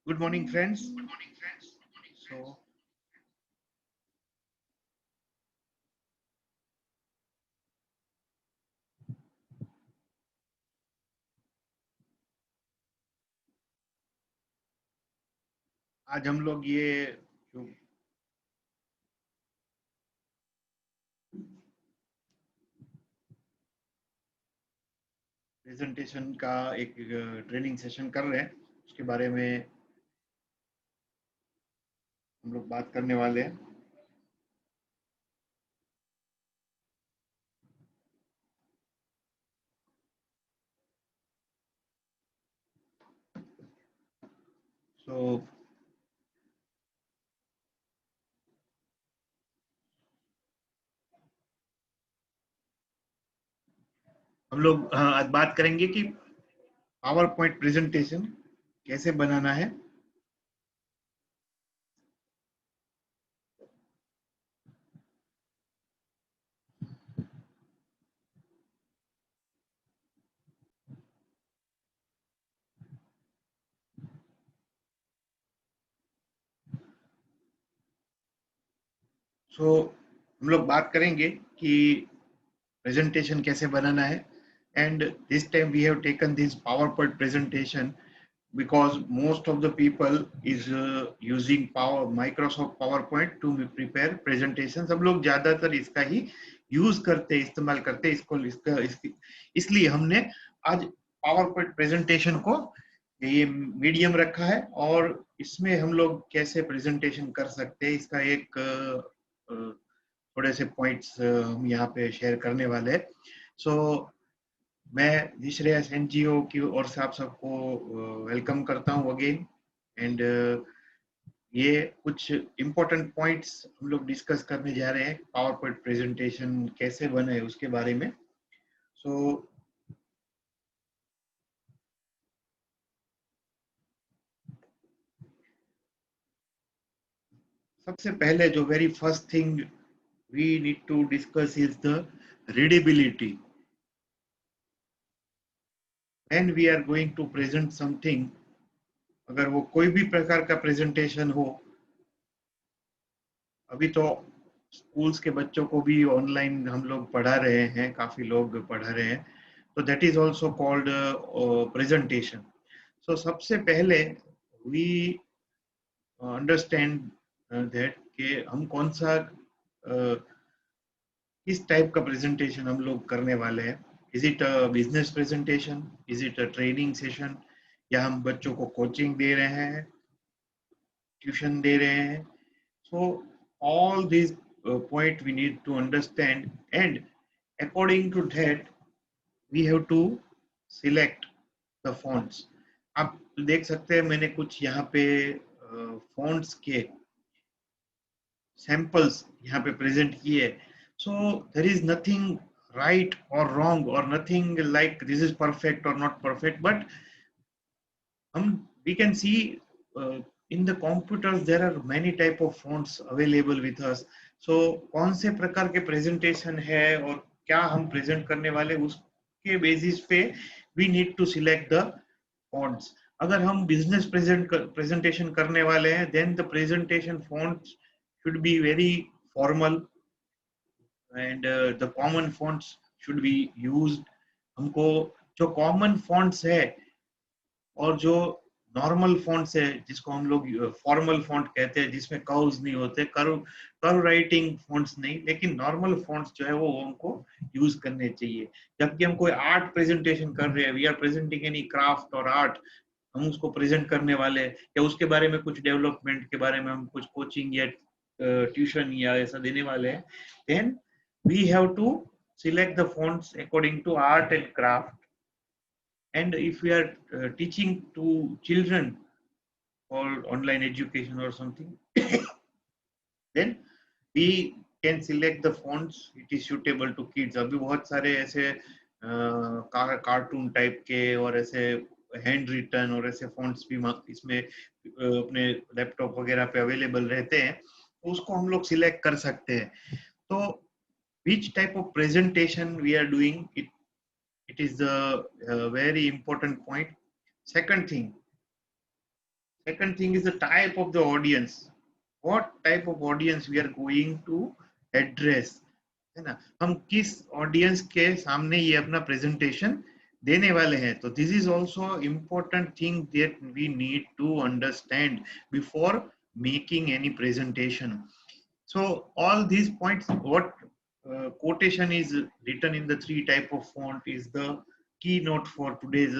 Good morning, friends. So, आज हम लोग ये जो प्रेजेंटेशन का एक ट्रेनिंग सेशन कर रहे हैं, उसके बारे में हम लोग बात करने वाले हैं। So, हम लोग आज बात करेंगे कि पावर पॉइंट प्रेजेंटेशन कैसे बनाना है। So, हम लोग बात करेंगे कि प्रेजेंटेशन कैसे बनाना है। And this time we have taken this PowerPoint presentation because most of the people is using Microsoft PowerPoint to prepare presentations। सब लोग ज्यादातर इसका ही यूज करते हैं, इस्तेमाल करते हैं इसलिए हमने आज PowerPoint प्रेजेंटेशन को ये मीडियम रखा है और इसमें हम लोग कैसे प्रेजेंटेशन कर सकते हैं इसका एक थोड़े से पॉइंट्स हम यहाँ पे शेयर करने वाले हैं। सो मैं श्रेयस एनजीओ की ओर से आप सबको वेलकम करता हूँ अगेन। एंड ये कुछ इम्पोर्टेंट पॉइंट्स हम लोग डिस्कस करने जा रहे हैं, पावर पॉइंट प्रेजेंटेशन कैसे बने उसके बारे में। सो सबसे पहले जो very first thing we need to discuss is the readability. When we are going to present something, अगर वो कोई भी प्रकार का प्रेजेंटेशन हो, अभी तो स्कूल्स के बच्चों को भी ऑनलाइन हम लोग पढ़ा रहे हैं, काफी लोग पढ़ा रहे हैं, तो that is also called presentation. So सबसे पहले वी अंडरस्टैंड दैट कि हम कौन सा किस टाइप का प्रेजेंटेशन हम लोग करने वाले हैं। Is it a business presentation, is it a training session, या हम बच्चों को कोचिंग दे रहे हैं, ट्यूशन दे रहे हैं। So all these point we need to understand, and according to that we have to select the fonts। आप देख सकते हैं मैंने कुछ यहाँ पे fonts के samples यहाँ पे present किए। So there is nothing right or wrong or nothing like this is perfect or not perfect, but we can see in the computers there are many type of fonts available with us। So कौन से प्रकार के presentation है और क्या हम present करने वाले, उसके basis पे we need to select the fonts। अगर हम business presentation करने वाले हैं, then the presentation fonts should be very formal and the common fonts should be used। हमको जो common fonts है और जो नॉर्मल फॉन्ट्स है, जिसको हम लोग फॉर्मल फॉन्ट कहते हैं, जिसमें कर्व्स नहीं होते, कर्व राइटिंग फॉन्ट्स नहीं, लेकिन नॉर्मल फॉन्ट्स जो है वो हमको यूज करने चाहिए। जबकि हम कोई आर्ट प्रेजेंटेशन कर रहे हैं, we are presenting any craft और आर्ट, हम उसको प्रेजेंट करने वाले हैं या उसके बारे में कुछ डेवलपमेंट के बारे में हम कुछ कोचिंग या ट्यूशन या ऐसा देने वाले हैं, then we have to select the fonts according to art and craft. And if we are teaching to children or online education or something, then we can select the fonts it is suitable to kids। अभी बहुत सारे ऐसे cartoon type के और ऐसे hand written और ऐसे fonts भी इसमें अपने लैपटॉप वगैरह पे अवेलेबल रहते हैं, तो उसको हम लोग सिलेक्ट कर सकते हैं। तो which type of presentation we are doing, it is the very important point। Second thing, Second thing is the type of the audience. What type of audience we are going to address, है ना, हम किस audience के सामने ये अपना presentation देने वाले हैं. तो this is also important thing that we need to understand before making any presentation. So all these points, what quotation is written in the three type of font is the keynote for today's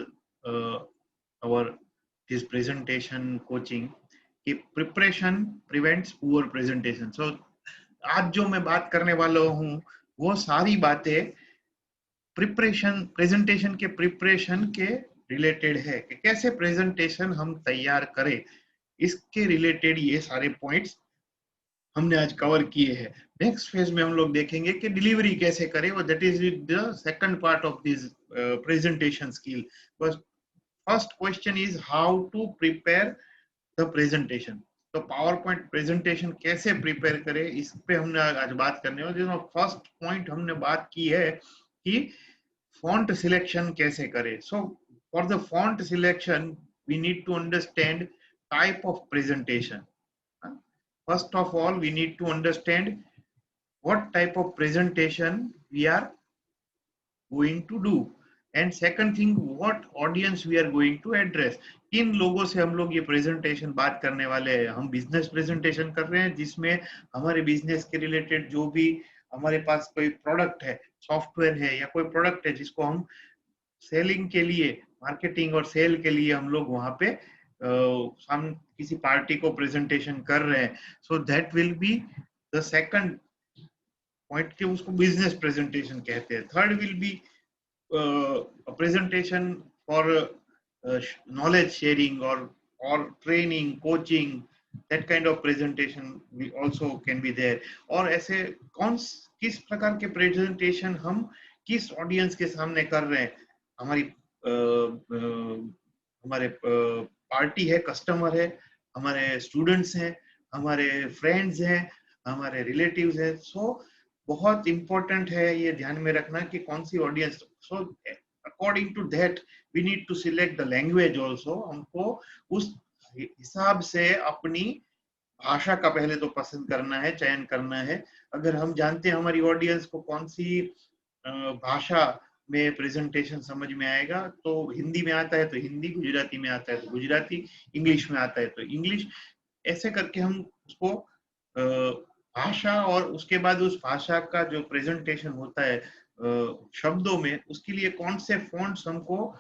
our this presentation coaching. कि preparation prevents poor presentation. So आज जो मैं बात करने वाला हूँ वो सारी बातें प्रेजेंटेशन के प्रिपरेशन के रिलेटेड है कि कैसे प्रेजेंटेशन हम तैयार करें. इसके रिलेटेड ये सारे पॉइंट्स हमने आज कवर किए हैं. नेक्स्ट फेज में हम लोग देखेंगे कि डिलीवरी कैसे करें, और that is the second part of this presentation skill. बस first question is how to prepare the presentation. तो पावर पॉइंट प्रेजेंटेशन कैसे प्रिपेयर करें, इस पे हमने आज बात करने वाले. जिसमें फर्स्ट पॉइंट हमने बात की है कि फॉन्ट सिलेक्शन कैसे करें. So for the font selection we need to understand type of presentation. First of all, we need to understand what type of presentation we are going to do. And second thing, what audience we are going to address. किन लोगों से हम लोग ये presentation बात करने वाले हैं. हम बिजनेस प्रेजेंटेशन कर रहे हैं जिसमें हमारे बिजनेस के रिलेटेड जो भी हमारे पास कोई प्रोडक्ट है, सॉफ्टवेयर है या कोई प्रोडक्ट है जिसको हम सेलिंग के लिए, मार्केटिंग और सेल के लिए हम लोग वहां पे हम किसी पार्टी को प्रेजेंटेशन कर रहे हैं. So that will be the second point कि उसको बिजनेस प्रेजेंटेशन कहते हैं. Third will be presentation for knowledge sharing or training, coaching. That kind of presentation we also can be there. और ऐसे किस प्रकार के प्रेजेंटेशन हम किस ऑडियंस के सामने कर रहे हैं. हमारी हमारे पार्टी है, कस्टमर है, हमारे स्टूडेंट्स हैं, हमारे फ्रेंड्स हैं, हमारे रिलेटिव्स हैं. सो बहुत इंपॉर्टेंट है ये ध्यान में रखना कि कौन सी audience. So according to that we need to select the language also. हमको उस हिसाब से अपनी भाषा का पहले तो पसंद करना है, चयन करना है. अगर हम जानते हैं हमारी ऑडियंस को कौन सी भाषा में प्रेजेंटेशन समझ में आएगा, तो हिंदी में आता है तो हिंदी, गुजराती में आता है तो गुजराती, इंग्लिश में आता है तो इंग्लिश, ऐसे करके हम उसको भाषा और उसके बाद उस भाषा का जो प्रेजेंटेशन होता है शब्दों में, उसके लिए कौन से फॉन्ट्स हमको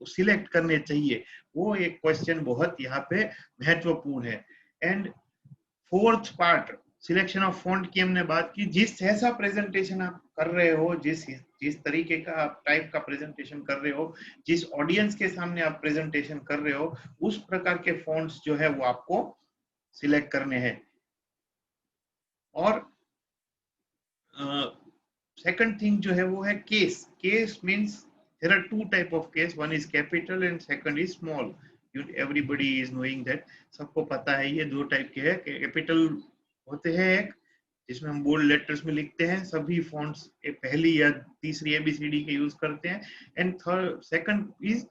सिलेक्ट करने चाहिए, वो एक क्वेश्चन बहुत यहाँ पे महत्वपूर्ण है. And fourth part selection of font की हमने बात की. जिस ऐसा प्रेजेंटेशन आप कर रहे हो, जिस तरीके का आप टाइप का प्रेजेंटेशन कर रहे हो, जिस ऑडियंस के सामने आप प्रेजेंटेशन कर रहे हो, उस प्रकार के फॉन्ट्स जो है वो आपको सिलेक्ट करने हैं. और सेकंड थिंग जो है वो है case. Case means there are two type of case. One is capital and second is small. Everybody is knowing that. सबको पता है ये दो टाइप के है. कैपिटल होते हैं एक जिसमें हम बोल्ड लेटर्स में लिखते हैं, सभी फॉन्ट्स पहली या तीसरी एबीसीडी के यूज करते हैं. And third second is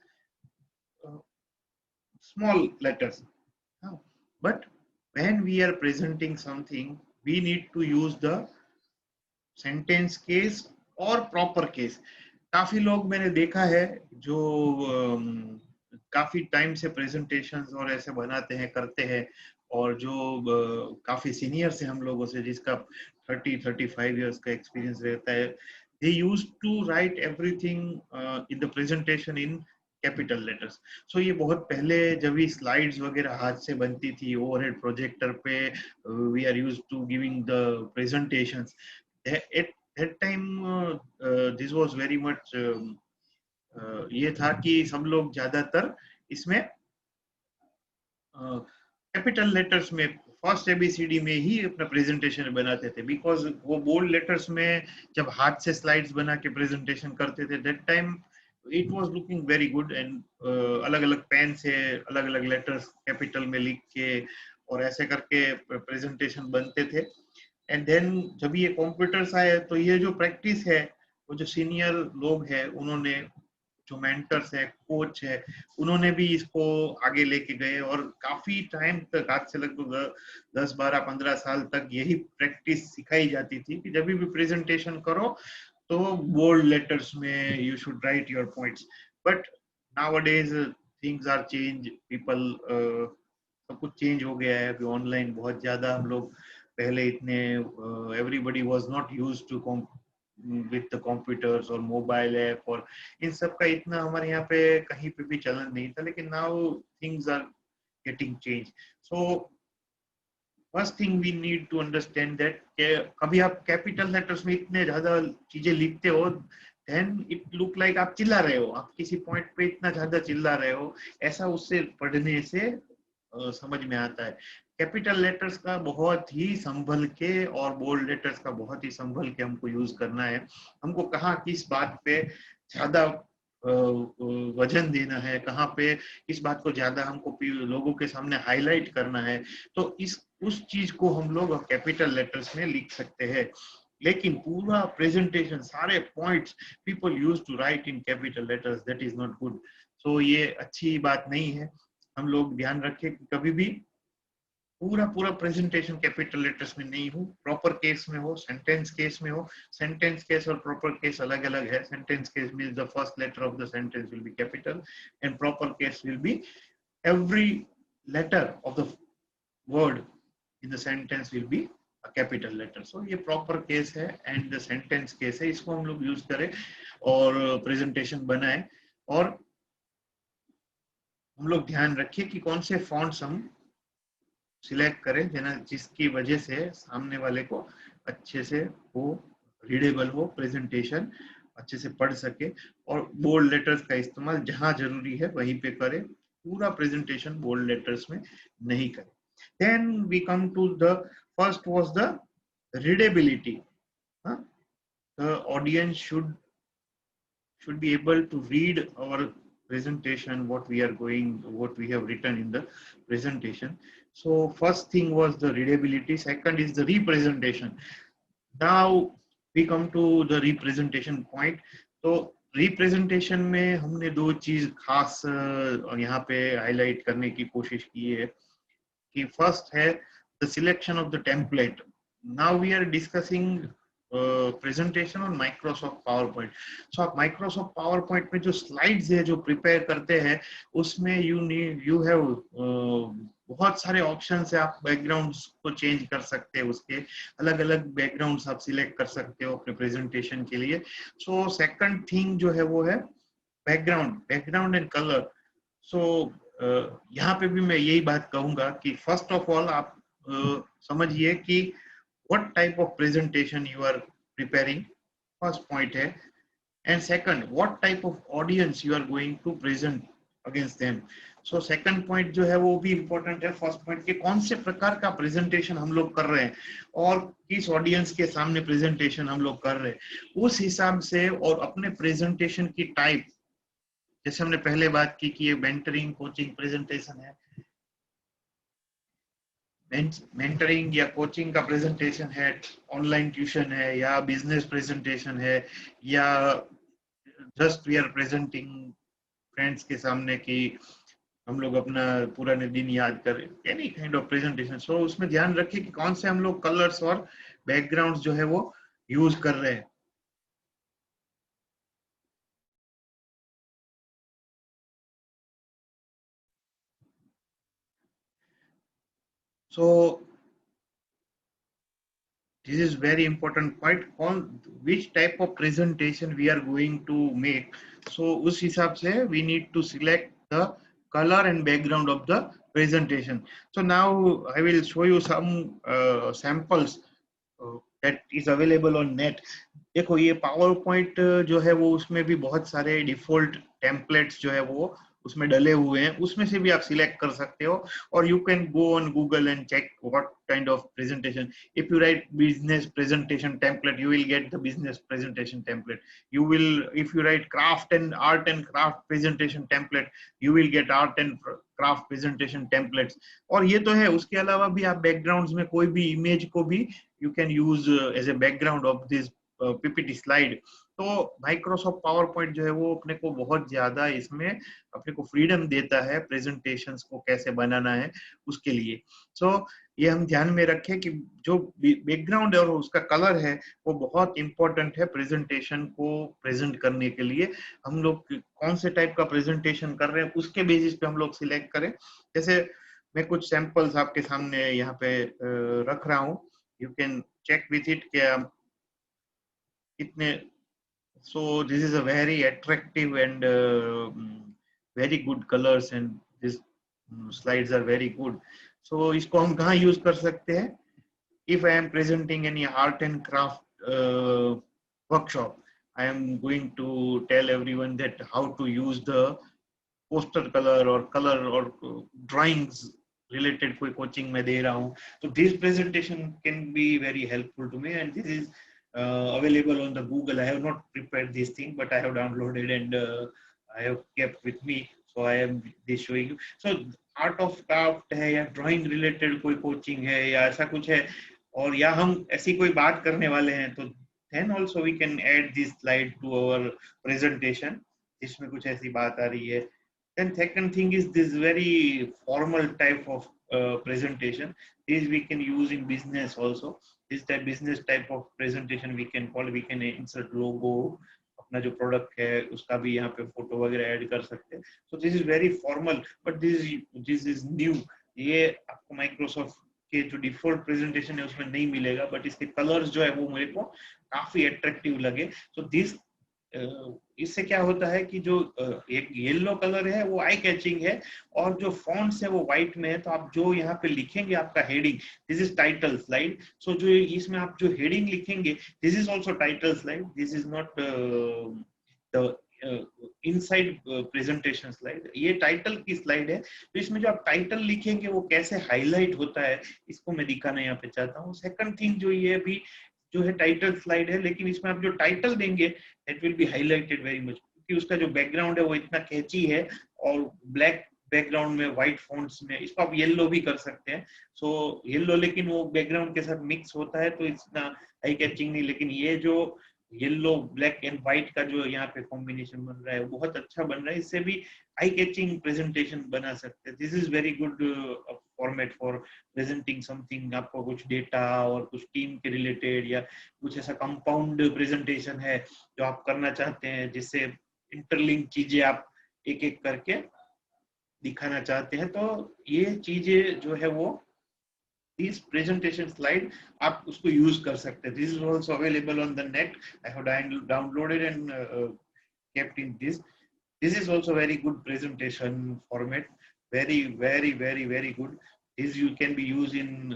small letters. But when we are presenting something we need to use the sentence case और प्रॉपर केस. काफी लोग मैंने देखा है जो काफी टाइम से प्रेजेंटेशंस और ऐसे बनाते हैं, करते हैं, और जो काफी सीनियर से हम लोगों से जिसका 30-35 इयर्स का एक्सपीरियंस रहता है, they used to write everything in the presentation in capital letters. So ये बहुत पहले जब भी स्लाइड्स वगैरह हाथ से बनती थी ओवरहेड प्रोजेक्टर पे, we are used to giving the presentations. That time this was very much ये था कि सब लोग ज्यादातर इसमें कैपिटल लेटर्स में फर्स्ट एबीसीडी में ही अपना प्रेजेंटेशन बनाते थे. बिकॉज वो बोल्ड लेटर्स में जब हाथ से स्लाइड्स बना के प्रेजेंटेशन करते थे, that time it was looking very good. And अलग अलग पेन से अलग अलग लेटर्स कैपिटल में लिख के और ऐसे करके प्रेजेंटेशन बनते थे. एंड देन जब ये कंप्यूटर्स आए तो ये जो प्रैक्टिस है, वो जो सीनियर लोग हैं उन्होंने जो मेंटर्स है, कोच है, उन्होंने भी इसको आगे लेके गए और काफी टाइम तक, आज से लगभग 10, 12, 15 साल तक यही प्रैक्टिस सिखाई जाती थी कि जब भी प्रेजेंटेशन करो तो बोल्ड लेटर्स में you should write your points. But nowadays things are change, people, सब कुछ चेंज हो गया है. अभी ऑनलाइन बहुत ज्यादा हम लोग, पहले इतने everybody was not used to with the computers और मोबाइल ऐप और इन सब का इतना हमारे यहाँ पे कहीं पे भी चलन नहीं था. लेकिन now things are getting change. So first thing we need to understand that कभी आप कैपिटल लेटर्स में इतने ज्यादा चीजें लिखते हो, देन इट लुक लाइक आप चिल्ला रहे हो, आप किसी पॉइंट पे इतना ज्यादा चिल्ला रहे हो, ऐसा उससे पढ़ने से समझ में आता है. कैपिटल लेटर्स का बहुत ही संभल के और बोल्ड लेटर्स का बहुत ही संभल के हमको यूज करना है. हमको कहाँ किस बात पे ज्यादा वजन देना है, कहाँ पे किस बात को ज्यादा हमको लोगों के सामने हाईलाइट करना है, तो इस उस चीज को हम लोग कैपिटल लेटर्स में लिख सकते हैं. लेकिन पूरा प्रेजेंटेशन, सारे points people use to write in capital letters, that is not good. So ये अच्छी बात नहीं है. हम लोग ध्यान रखें कि कभी भी पूरा पूरा प्रेजेंटेशन कैपिटल लेटर्स में नहीं हो, प्रॉपर केस में हो, सेंटेंस केस में हो. सेंटेंस केस और प्रॉपर केस अलग अलग है. Sentence case means the first letter of the sentence will be capital and proper case will be every letter of the word in the sentence will be a capital letter. So ये proper case है and the sentence case है, इसको हम लोग use करें और presentation बनाए. और हम लोग ध्यान रखिए कि कौन से फॉन्ट्स हम सिलेक्ट करें जिसकी वजह से सामने वाले को अच्छे से वो रीडेबल हो, प्रेजेंटेशन अच्छे से पढ़ सके. और बोल्ड लेटर्स का इस्तेमाल जहां जरूरी है वहीं पे करें, पूरा प्रेजेंटेशन बोल्ड लेटर्स में नहीं करें. Then we come to the first was the readability. The audience should be able to read our presentation, what we have written in the presentation. So first thing was the readability. Second is the representation. Now we come to the representation point. तो representation में हमने दो चीज खास यहाँ पे highlight करने की कोशिश की है. कि फर्स्ट है the selection of the template. Now we are discussing presentation on Microsoft PowerPoint. So आप Microsoft PowerPoint में जो slides है जो prepare करते हैं उसमें you have बहुत सारे options है. आप backgrounds को change कर सकते हैं, उसके अलग अलग backgrounds आप select कर सकते हो अपने presentation के लिए. So second thing जो है वो है background and color. So यहाँ पे भी मैं यही बात कहूंगा कि फर्स्ट ऑफ ऑल आप समझिए कि what type of presentation you are preparing, first point है. And second, what type of audience you are going to present against them. So second point जो है वो भी इम्पोर्टेंट है फर्स्ट पॉइंट के, कौन से प्रकार का प्रेजेंटेशन हम लोग कर रहे हैं और किस ऑडियंस के सामने प्रेजेंटेशन हम लोग कर रहे हैं, उस हिसाब से. और अपने प्रेजेंटेशन की टाइप, जैसे हमने पहले बात की कि ये मेंटरिंग कोचिंग प्रेजेंटेशन है, मेंटरिंग या कोचिंग का प्रेजेंटेशन है, ऑनलाइन ट्यूशन है, या बिजनेस प्रेजेंटेशन है, या just we are presenting friends के सामने कि हम लोग अपना पुराने दिन याद करें, एनी काइंड ऑफ प्रेजेंटेशन. सो उसमें ध्यान रखिए कि कौन से हम लोग कलर्स और बैकग्राउंड्स जो है वो यूज कर रहे हैं. So this is very important point, on which type of presentation we are going to make. So उस हिसाब से we need to select the color and background of the presentation. So now I will show you some samples that is available on net. देखो ये PowerPoint जो है वो उसमें भी बहुत सारे डिफॉल्ट टेम्पलेट्स जो है वो उसमें डले हुए हैं, उसमें से भी आप सिलेक्ट कर सकते हो. और you can go on Google and check what kind of presentation. If you write business presentation template, you will get the business presentation template. You will, if you write craft and art and craft presentation template, you will get art and craft presentation templates. और ये तो है, उसके अलावा भी आप backgrounds में कोई भी इमेज को भी you can use as a background of this PPT slide. तो माइक्रोसॉफ्ट पावर पॉइंट जो है वो अपने को बहुत ज्यादा इसमें अपने को फ्रीडम देता है प्रेजेंटेशंस को कैसे बनाना है उसके लिए। सो ये हम ध्यान में रखें कि जो बैकग्राउंड और उसका कलर है वो बहुत इंपॉर्टेंट है प्रेजेंटेशन को प्रेजेंट करने के लिए। हम लोग कौन से टाइप का प्रेजेंटेशन कर रहे हैं उसके बेसिस पे हम लोग सिलेक्ट करें। जैसे मैं कुछ सैंपल्स आपके सामने यहाँ पे रख रहा हूँ, you can check with it क्या कितने। So this is a very attractive and very good colors and these slides are very good. So इसको हम कहाँ use कर सकते हैं? If I am presenting any art and craft workshop, I am going to tell everyone that how to use the poster color or drawings related कोई coaching मैं दे रहा हूँ, तो this presentation can be very helpful to me and this is available on the Google. I have not prepared this thing, but I have downloaded and I have kept with me. So I am this showing you. So art of craft है या drawing related कोई coaching है या ऐसा कुछ है और या हम ऐसी कोई बात करने वाले हैं, तो then also we can add this slide to our presentation जिसमें कुछ ऐसी बात आ रही है। Then second thing is this very formal type of presentation. This we can use in business also. This type business type of presentation we can call. We can insert logo. अपना जो product है उसका भी यहाँ पे photo वगैरह add कर सकते हैं। So this is very formal, but this is new. ये आपको माइक्रोसॉफ्ट के जो डिफॉल्ट प्रेजेंटेशन है उसमें नहीं मिलेगा, बट इसके कलर्स जो है वो मेरे को काफी अट्रैक्टिव लगे। सो दिस इससे क्या होता है कि जो एक येलो कलर है वो आई कैचिंग है और जो फॉन्ट्स है वो व्हाइट में है, तो आप जो यहाँ पे लिखेंगे आपका heading, this is title slide. So जो इसमें आप जो हेडिंग लिखेंगे this is also title slide, this is not the inside presentation slide, ये टाइटल की स्लाइड है। तो इसमें जो आप टाइटल लिखेंगे वो कैसे हाईलाइट होता है इसको मैं दिखाना यहाँ पे चाहता हूँ। सेकंड थिंग जो ये भी जो है टाइटल स्लाइड है, लेकिन इसमें आप जो टाइटल देंगे that will be highlighted very much, क्योंकि उसका जो बैकग्राउंड है वो इतना कैची है और ब्लैक बैकग्राउंड में व्हाइट फॉन्ट्स में, इसको आप येलो भी कर सकते हैं। सो येलो लेकिन वो बैकग्राउंड के साथ मिक्स होता है तो इतना आई कैचिंग नहीं, लेकिन ये जो येलो ब्लैक एंड व्हाइट का जो यहाँ पे कॉम्बिनेशन बन रहा है वो बहुत अच्छा बन रहा है, इससे भी आई कैचिंग प्रेजेंटेशन बना सकते हैं। This is very good format for presenting something, आपको कुछ डेटा और कुछ टीम के रिलेटेड या कुछ ऐसा कंपाउंड प्रेजेंटेशन है जो आप करना चाहते हैं जिससे इंटरलिंक चीजें आप एक एक करके दिखाना चाहते हैं, तो ये चीजें जो है वो दिस प्रेजेंटेशन स्लाइड आप उसको यूज कर सकते हैं। This is also available on the net, I have downloaded and kept in this. This is also very good presentation format, very good. This you can be used in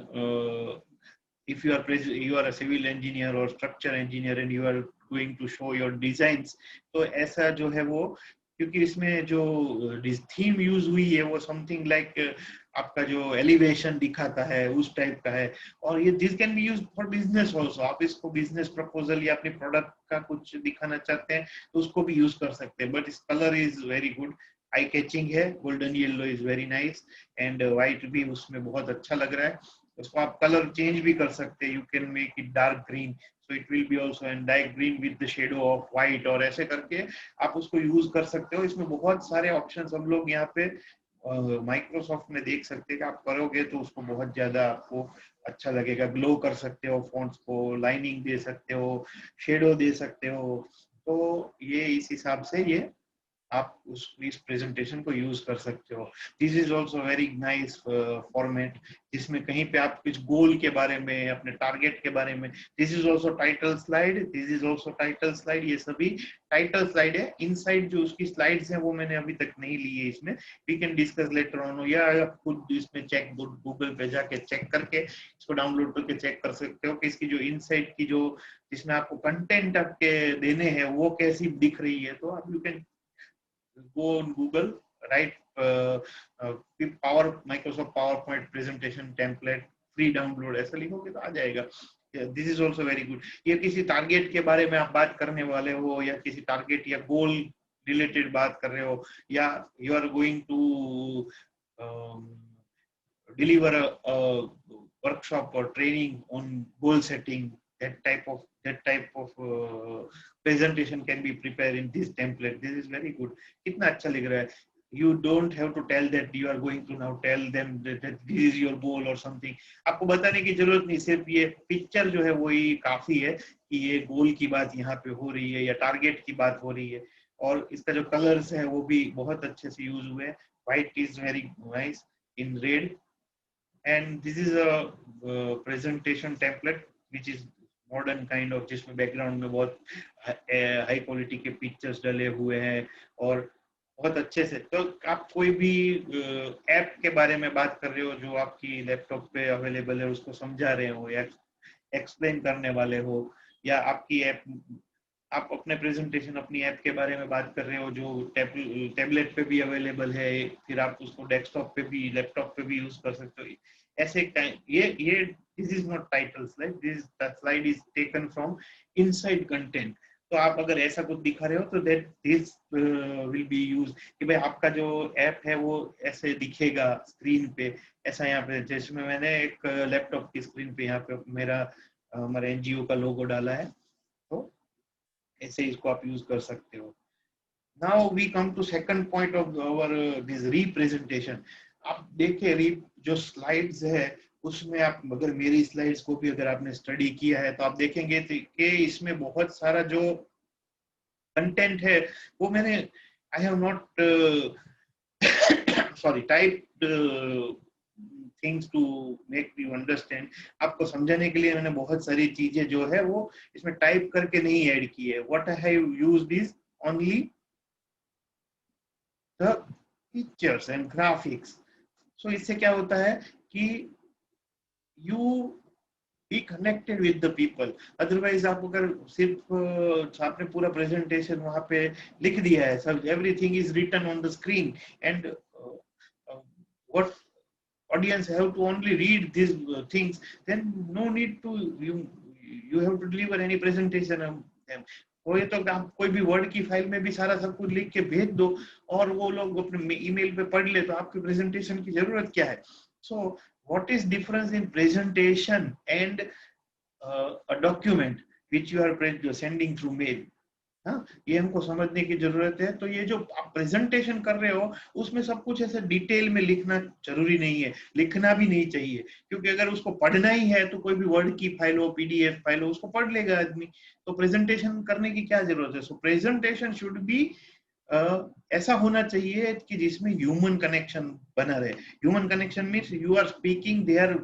if you are a civil engineer or structure engineer and you are going to show your designs, तो ऐसा जो है वो, क्योंकि इसमें जो theme use हुई है वो समथिंग लाइक आपका जो एलिवेशन दिखाता है उस टाइप का है। और ये this can be use for business also, आप इसको बिजनेस प्रपोजल या अपने प्रोडक्ट का कुछ दिखाना चाहते हैं तो उसको भी यूज कर सकते हैं। बट इस colour is very good, eye catching है, golden yellow is very nice and white भी उसमें बहुत अच्छा लग रहा है। उसको आप कलर चेंज भी कर सकते हैं, you can make it dark green, so it will be also and dark green with the shadow of white, और ऐसे करके आप उसको यूज कर सकते हो। इसमें बहुत सारे ऑप्शंस हम लोग यहाँ पे माइक्रोसॉफ्ट में देख सकते हैं कि आप करोगे तो उसको बहुत ज्यादा आपको अच्छा लगेगा। ग्लो कर सकते हो फॉन्ट्स को, लाइनिंग दे सकते हो, शेडो दे सकते हो, तो ये इस हिसाब से ये आप इस प्रेजेंटेशन को यूज कर सकते हो। This is also very nice format, जिसमें कहीं पे आप कुछ गोल के बारे में, अपने टारगेट के बारे में, this is also title slide, this is also title slide, ये सभी टाइटल स्लाइड है। इनसाइड जो उसकी स्लाइड्स हैं वो मैंने अभी तक नहीं ली है इसमें, we can discuss later on, या आप खुद इसमें चेक गूगल पे जाके चेक करके इसको डाउनलोड करके चेक कर सकते हो कि इसकी जो इनसाइड की जो जिसमें आपको कंटेंट आपके देने हैं वो कैसी दिख रही है। तो आप you can go on Google, write Microsoft PowerPoint presentation template free download, ऐसा लिखोगे तो आ जाएगा। This is also very good. ये किसी टारगेट के बारे में आप बात करने वाले हो या किसी टारगेट या गोल रिलेटेड बात कर रहे हो, या you are going to deliver a workshop or training on goal setting, that type of that type of presentation can be prepared in this template. This is very good. कितना अच्छा लिख रहा है. You don't have to tell that you are going to now tell them that this is your goal or something. आपको बताने की जरूरत नहीं, सिर्फ ये पिक्चर जो है वही काफी है कि ये गोल की बात यहाँ पे हो रही है या टारगेट की बात हो रही है. और इसका जो कलर्स है वो भी बहुत अच्छे से यूज हुए हैं. White is very nice in red, and this is a presentation template which is modern kind of, जिसमें बैकग्राउंड में बहुत हाई क्वालिटी के पिक्चर्स डले हुए हैं और बहुत अच्छे से. तो आप कोई भी ऐप के बारे में बात कर रहे हो जो आपकी लैपटॉप पे अवेलेबल है, उसको समझा रहे हो या एक्सप्लेन करने वाले हो, या आपकी ऐप, आप अपने प्रेजेंटेशन अपनी ऐप के बारे में बात कर रहे हो जो टैबलेट पे भी अवेलेबल है, फिर आप उसको डेस्कटॉप पे भी, लैपटॉप पे भी यूज कर सकते हो. ऐसे ये this is not title slide, this slide is taken from inside content. तो आप अगर ऐसा कुछ दिखा रहे हो तो that this will be used कि भाई आपका जो ऐप है वो ऐसे दिखेगा स्क्रीन पे, ऐसा यहाँ पे जिसमें मैंने एक लैपटॉप की स्क्रीन पे यहाँ पे मेरा हमारे एनजीओ का लोगो डाला है, तो ऐसे इसको आप यूज कर सकते हो. Now we come to second point of our this representation. आप देखिए जो स्लाइड्स है उसमें आप अगर मेरी स्लाइड्स को भी अगर आपने स्टडी किया है तो आप देखेंगे कि इसमें बहुत सारा जो कंटेंट है वो मैंने I have not sorry typed things to make you understand. आपको समझाने के लिए मैंने बहुत सारी चीजें जो है वो इसमें टाइप करके नहीं ऐड की है. What I have used is only the pictures and graphics. So इससे क्या होता है कि you be connected with the people. Otherwise आप अगर सिर्फ आपने पूरा प्रेजेंटेशन वहां पे लिख दिया है, सब everything is written on the screen and what audience have to only read these things, then no need to you have to deliver any presentation of them. वो ये तो आप कोई भी वर्ड की फाइल में भी सारा सब कुछ लिख के भेज दो और वो लोग अपने ईमेल पे पढ़ ले, तो आपके प्रेजेंटेशन की जरूरत क्या है. So what is difference in presentation and a document which you are sending through mail? हाँ, ये हमको समझने की जरूरत है. तो ये जो आप प्रेजेंटेशन कर रहे हो उसमें सब कुछ ऐसे डिटेल में लिखना जरूरी नहीं है, लिखना भी नहीं चाहिए, क्योंकि अगर उसको पढ़ना ही है तो कोई भी वर्ड की फाइल हो, पीडीएफ फाइल हो, उसको पढ़ लेगा आदमी. तो प्रेजेंटेशन करने की क्या जरूरत है. सो प्रेजेंटेशन शुड बी ऐसा होना चाहिए कि जिसमें ह्यूमन कनेक्शन बना रहे. Human connection means you are speaking, they are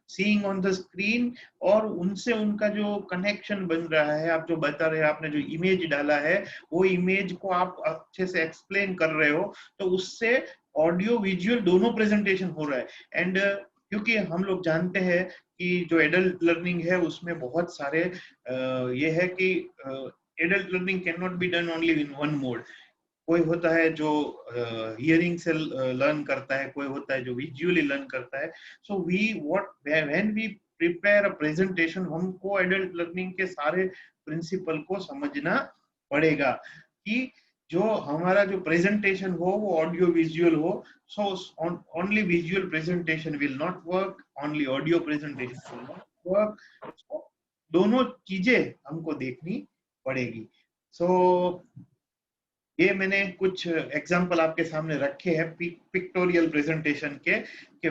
seeing on the screen, और उनसे उनका जो कनेक्शन बन रहा है. आप जो बता रहे हैं, आपने जो इमेज डाला है वो इमेज को आप अच्छे से एक्सप्लेन कर रहे हो, तो उससे ऑडियो विजुअल दोनों प्रेजेंटेशन हो रहा है. एंड क्योंकि हम लोग जानते हैं कि जो एडल्ट लर्निंग है उसमें बहुत सारे ये है कि adult learning cannot be done only in one mode. कोई होता है जो हियरिंग से लर्न करता है, कोई होता है जो विजुअली लर्न करता है. So we what when we prepare a presentation, हमको एडल्ट लर्निंग के सारे प्रिंसिपल को समझना पड़ेगा कि जो हमारा जो प्रेजेंटेशन हो वो ऑडियो विजुअल हो. So only visual presentation will not work, only audio presentation will not work. दोनों चीजें हमको देखनी पड़ेगी. सो ये मैंने कुछ एग्जांपल आपके सामने रखे हैं पिक्टोरियल प्रेजेंटेशन के, कि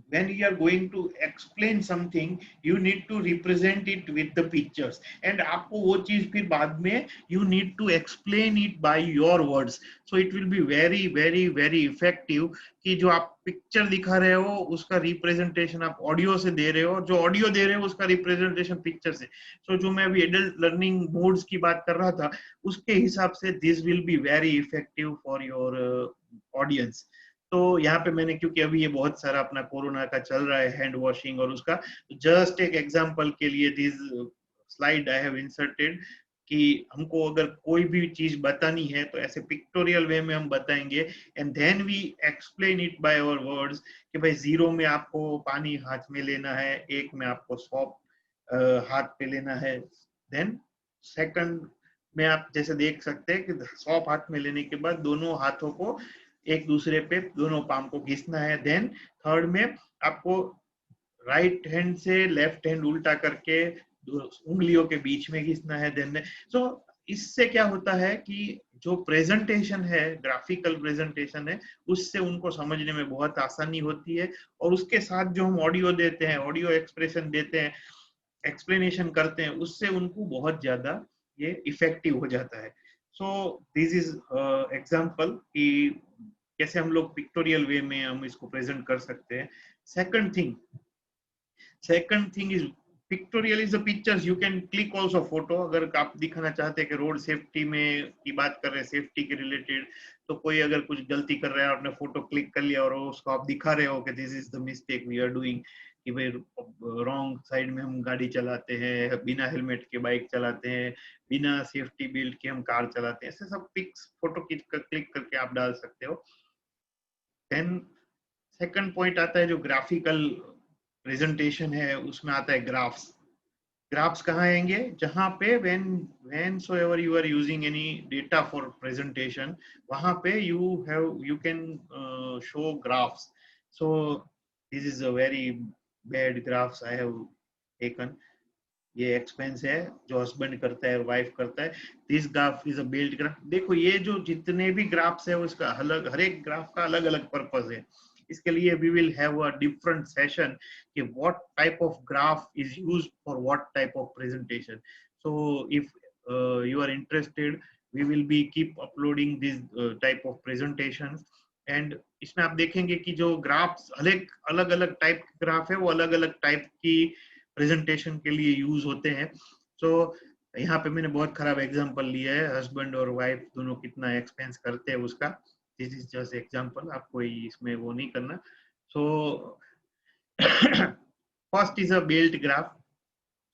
when you are going to explain something you need to represent it with the pictures, and आपको वो चीज फिर बाद में you need to explain it by your words. So it will be very very very effective कि जो आप picture दिखा रहे हो उसका रिप्रेजेंटेशन आप ऑडियो से दे रहे हो, जो ऑडियो दे रहे हो उसका रिप्रेजेंटेशन पिक्चर से. So जो मैं अभी एडल्ट लर्निंग मोड्स की बात कर रहा था उसके हिसाब से this will be very effective for your audience. तो यहाँ पे मैंने, क्योंकि अभी ये बहुत सारा अपना कोरोना का चल रहा है, हैंड वॉशिंग और उसका, जस्ट एक एग्जांपल के लिए this slide I have inserted कि हमको अगर कोई भी चीज बतानी है तो ऐसे पिक्टोरियल वे में हम बताएंगे, and then we explain it by our words कि भाई 0 में आपको पानी हाथ में लेना है, 1 में आपको सॉप हाथ पे लेना है, देन सेकंड में आप जैसे देख सकते हैं कि सॉप हाथ में लेने के बाद दोनों हाथों को एक दूसरे पे, दोनों पाम को घिसना है. देन थर्ड में आपको राइट हैंड से लेफ्ट हैंड उल्टा करके उंगलियों के बीच में घिसना है देन। सो इससे क्या होता है कि जो प्रेजेंटेशन है, ग्राफिकल प्रेजेंटेशन है, उससे उनको समझने में बहुत आसानी होती है। और उसके साथ जो हम ऑडियो देते हैं, ऑडियो एक्सप्रेशन देते हैं, एक्सप्लेनेशन करते हैं, उससे उनको बहुत ज्यादा ये इफेक्टिव हो जाता है। सो दिस इज एग्जांपल कि कैसे हम लोग पिक्टोरियल वे में हम इसको प्रेजेंट कर सकते हैं। Second thing, is pictorial is the pictures you can click also photo। अगर आप दिखाना चाहते हैं कि रोड सेफ्टी में की बात कर रहे हैं, सेफ्टी के रिलेटेड, तो कोई अगर कुछ गलती कर रहा है, आपने फोटो क्लिक कर लिया और उसको आप दिखा रहे हो कि this is the mistake we are doing, कि भाई रॉन्ग साइड में हम गाड़ी चलाते हैं, बिना हेलमेट के बाइक चलाते हैं, बिना सेफ्टी बेल्ट के हम कार चलाते हैं, ऐसे सब पिक्स फोटो क्लिक करके आप डाल सकते हो। देन सेकंड पॉइंट आता है जो ग्राफिकल प्रेजेंटेशन है, उसमें आता है ग्राफ्स। ग्राफ्स कहाँ आएंगे? जहां पे when so ever you are using any data for presentation, वहां पे you can show graphs। So this is a very bad graphs I have taken। ये एक्सपेंस है जो हस्बैंड करता है, वाइफ करता है। This graph is a build graph. देखो ये जो जितने भी ग्राफ्स है उसका अलग, हर एक ग्राफ का अलग अलग पर्पस है। इसके लिए we will have a different session कि what type of graph is used for what type of presentation. So if you are interested, we will be keep uploading this type of presentation. And इसमें आप देखेंगे कि जो graphs अलग अलग type के graph है, वो अलग अलग टाइप की प्रेजेंटेशन के लिए यूज होते हैं। सो यहाँ पे मैंने बहुत खराब एग्जांपल लिया है, हस्बैंड और वाइफ दोनों कितना एक्सपेंस करते हैं उसका। दिस इज जस्ट एग्जांपल, आपको इसमें वो नहीं करना। So first is a belt graph.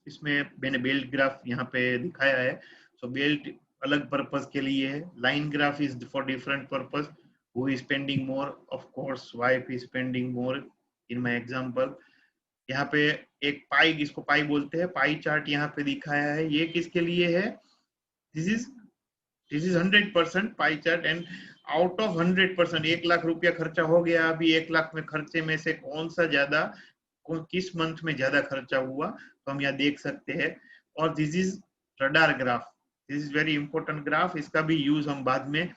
इसमें मैंने बेल्ट ग्राफ यहाँ पे दिखाया है। सो बेल्ट अलग पर्पस के लिए है, line graph is for different purpose. Who is spending more? Of course wife is spending more in my example. यहाँ पे एक पाई, जिसको पाई बोलते हैं, पाई चार्ट यहाँ पे दिखाया है। ये किसके लिए है? This is 100% pie chart. And out of 100%, 1 lakh रुपया खर्चा हो गया। अभी 1 लाख में खर्चे में से कौन सा ज्यादा, किस मंथ में ज्यादा खर्चा हुआ, तो हम यहाँ देख सकते हैं। और this is radar graph. This is very important graph. इसका भी यूज हम बाद में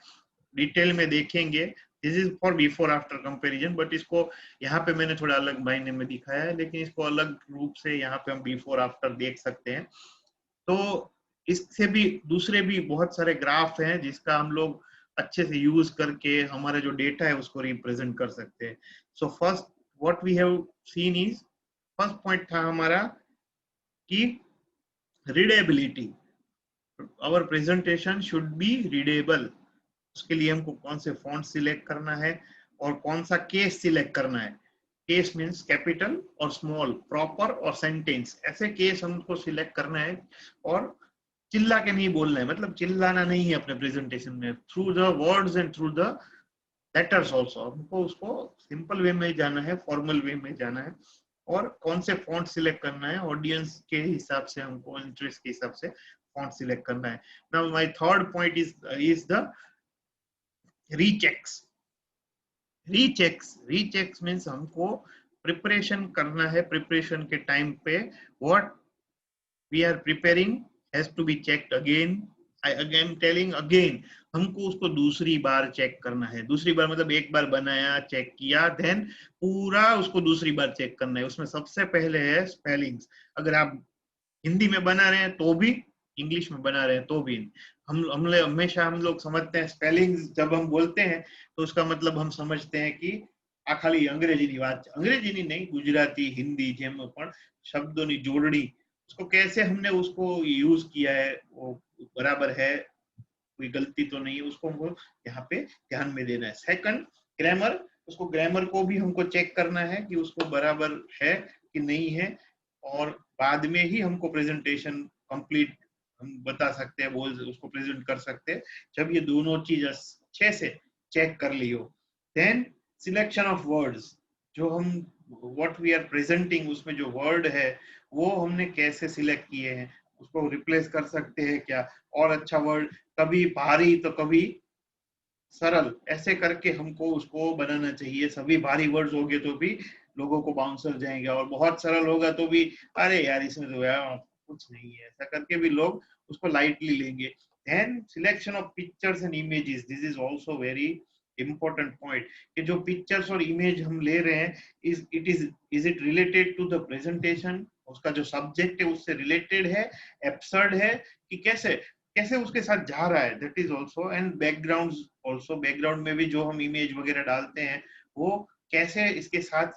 डिटेल में देखेंगे। This is for before after comparison, but इसको यहाँ पे मैंने थोड़ा अलग मायने में दिखाया है, लेकिन इसको अलग रूप से यहाँ पे हम बिफोर आफ्टर देख सकते हैं। तो इससे भी दूसरे भी बहुत सारे ग्राफ हैं जिसका हम लोग अच्छे से यूज करके हमारा जो डेटा है उसको रिप्रेजेंट कर सकते हैं। So first what we have seen is, first point था हमारा कि readability. Our presentation should be readable. उसके लिए हमको कौन से फॉन्ट सिलेक्ट करना है और कौन सा केस सिलेक्ट करना है। केस मीन्स कैपिटल और स्मॉल, प्रॉपर और सेंटेंस, ऐसे केस हमको सिलेक्ट करना है। और चिल्ला के नहीं बोलना है, मतलब चिल्लाना नहीं है अपने प्रेजेंटेशन में। Through the words and through the letters also हमको उसको सिंपल वे में जाना है, फॉर्मल वे में जाना है। और कौन से फॉन्ट सिलेक्ट करना है, ऑडियंस के हिसाब से, हमको इंटरेस्ट के हिसाब से फॉन्ट सिलेक्ट करना है। Now my third point is the rechecks. Rechecks means हमको प्रिपरेशन करना है। प्रिपरेशन के टाइम पे what we are preparing has to be checked again. I again telling again, हमको उसको दूसरी बार चेक करना है। दूसरी बार मतलब एक बार बनाया, चेक किया, देन पूरा उसको दूसरी बार चेक करना है। उसमें सबसे पहले है स्पेलिंग्स। अगर आप हिंदी में बना रहे हैं तो भी, इंग्लिश में बना रहे हैं तो भी, हम हमेशा हम लोग समझते हैं स्पेलिंग्स जब हम बोलते हैं तो उसका मतलब हम समझते हैं कि आ खाली अंग्रेजीની વાત છે। अंग्रेजीની नहीं, गुजराती, हिंदी જેમ પણ શબ્દોની જોડણી, उसको कैसे हमने उसको यूज किया है, वो बराबर है, कोई गलती तो नहीं, उसको हमको यहाँ पे ध्यान में देना है। Second, grammar. उसको ग्रामर को भी हमको चेक करना है कि उसको बराबर है कि नहीं है। और बाद में ही हमको प्रेजेंटेशन कंप्लीट हम बता सकते हैं, बोल उसको प्रेजेंट कर सकते हैं, जब ये दोनों चीज अच्छे से चेक कर ली हो। Then selection of words. जो हम व्हाट वी आर प्रेजेंटिंग, उसमें जो वर्ड है वो हमने कैसे सिलेक्ट किए हैं, उसको रिप्लेस कर सकते हैं क्या, और अच्छा वर्ड, कभी भारी तो कभी सरल, ऐसे करके हमको उसको बनाना चाहिए। सभी भारी वर्ड्स हो गए तो भी लोगों को बाउंसर जाएंगे, और बहुत सरल होगा तो भी अरे यार इसमें तो यार कुछ नहीं है, ऐसा करके भी लोग उसको लाइटली लेंगे। Then selection of pictures and images, this is also very important point, कि जो पिक्चर्स और इमेज हम ले रहे हैं, is it related to the presentation, उसका जो सब्जेक्ट है उससे रिलेटेड है, एब्सर्ड है, कि कैसे कैसे उसके साथ जा रहा है, that is also. And background also, background में भी जो हम इमेज वगैरह डालते हैं वो कैसे इसके साथ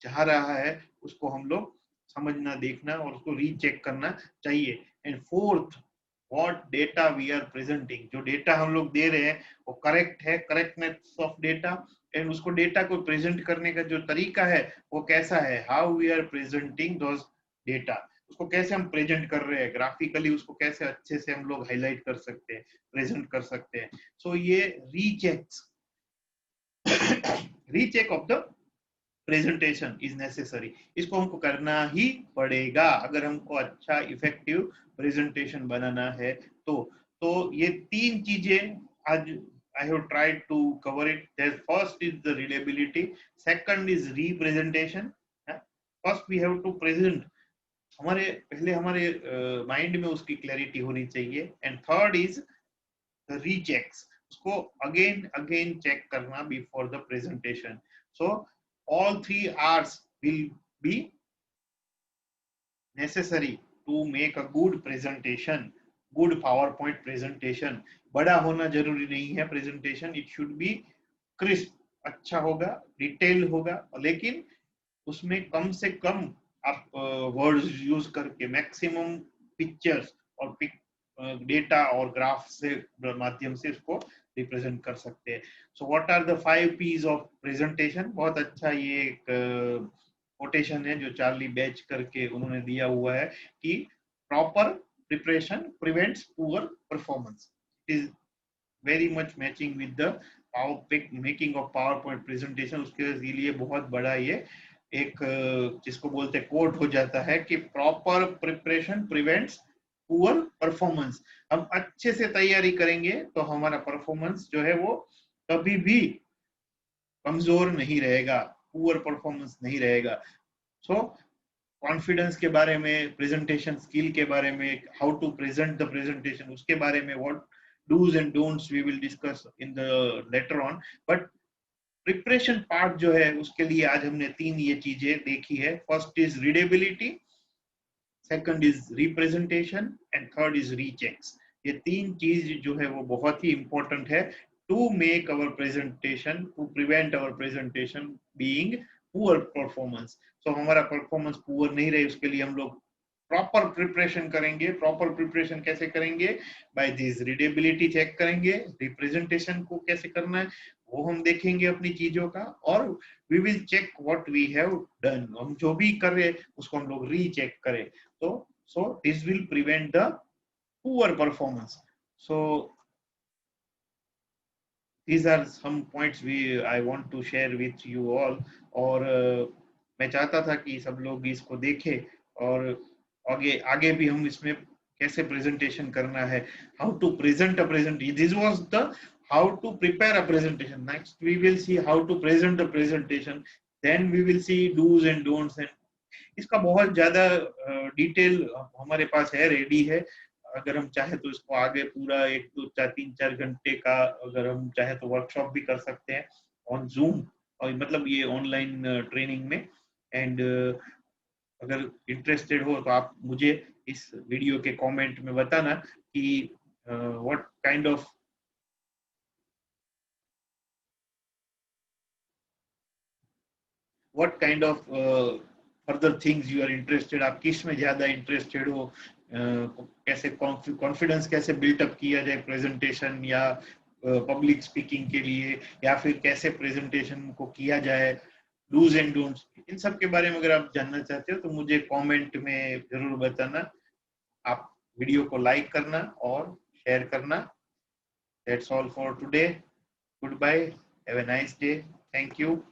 जा रहा है, उसको हम लोग समझना, देखना और उसको रीचेक करना चाहिए। And fourth, what data we are presenting, जो डेटा हम लोग दे रहे हैं वो करेक्ट है, करेक्टनेस ऑफ डेटा, एंड उसको डेटा को प्रेजेंट करने का जो तरीका है वो कैसा है, how we are presenting those data, उसको कैसे हम प्रेजेंट कर रहे हैं ग्राफिकली, उसको कैसे अच्छे से हम लोग हाईलाइट कर सकते हैं, प्रेजेंट कर सकते हैं। सो ये rechecks recheck of the presentation is necessary, इसको हमको करना ही पड़ेगा अगर हमको अच्छा इफेक्टिव प्रेजेंटेशन बनाना है। तो ये तीन चीजें आज I have tried to cover it. First is the readability, second is representation, first we have to present, हमारे पहले हमारे माइंड में उसकी क्लैरिटी होनी चाहिए, and third is the rechecks, उसको अगेन अगेन चेक करना before the presentation. So all three R's will be necessary to make a good presentation, good PowerPoint presentation। बड़ा होना जरूरी नहीं है presentation, it should be crisp, अच्छा होगा, detail होगा, लेकिन उसमें कम से कम आप वर्ड्स यूज करके मैक्सिमम पिक्चर्स और डेटा और ग्राफ से माध्यम से इसको रिप्रेजेंट कर सकते हैं। So what are the 5 P's of presentation, बहुत अच्छा ये एक कोटेशन है जो चार्ली बेच करके उन्होंने दिया हुआ है कि proper preparation prevents poor performance. It is very much matching with the making of power point presentation. उसके लिए बहुत बड़ा ये एक जिसको बोलते हैं कोट हो जाता है कि proper preparation prevents poor performance. हम अच्छे से तैयारी करेंगे तो हमारा परफॉर्मेंस जो है वो कभी भी कमजोर नहीं रहेगा, पुअर परफॉर्मेंस नहीं रहेगा। सो कॉन्फिडेंस के बारे में, प्रेजेंटेशन स्किल के बारे में, how to present the presentation, उसके बारे में what do's and don'ts we will discuss in the later on. But preparation part जो है उसके लिए आज हमने तीन ये चीजें देखी है। First is readability, second is representation and third is rechecks. ये तीन चीज जो है वो बहुत ही इंपॉर्टेंट है to make our presentation, to prevent our presentation being poor performance. So हमारा परफॉर्मेंस पुअर नहीं रहे उसके लिए हम लोग प्रॉपर प्रिपरेशन करेंगे। प्रॉपर प्रिपरेशन कैसे करेंगे, बाय दिस रीडेबिलिटी चेक करेंगे, रिप्रेजेंटेशन को कैसे करना है वो हम देखेंगे अपनी चीजों का, और we will check what we have done, हम जो भी कर रहे उसको हम लोग रीचेक करें। So this will prevent the poor performance. So these are some points I want to share with you all। और मैं चाहता था कि सब लोग इसको देखें और आगे आगे भी हम इसमें कैसे प्रेजेंटेशन करना है, how to present a presentation. This was the how to prepare a presentation. Next we will see how to present the presentation, then we will see do's and don'ts. And इसका बहुत ज्यादा detail हमारे पास है, ready है। अगर हम चाहे तो इसको आगे पूरा 1 2 4 3 4 घंटे का अगर हम चाहे तो वर्कशॉप भी कर सकते हैं ऑन जूम, और मतलब ये ऑनलाइन ट्रेनिंग में। एंड अगर इंटरेस्टेड हो तो आप मुझे इस वीडियो के कमेंट में बताना कि what kind of further things you are interested, आप किस में ज्यादा इंटरेस्टेड हो, कैसे कॉन्फिडेंस कैसे बिल्टअप किया जाए प्रेजेंटेशन या पब्लिक स्पीकिंग के लिए, या फिर कैसे प्रेजेंटेशन को किया जाए, डूज एंड डोंट्स, इन सब के बारे में अगर आप जानना चाहते हो तो मुझे कमेंट में जरूर बताना। आप वीडियो को लाइक करना और शेयर करना। That's all for today, good bye, have a nice day, thank you.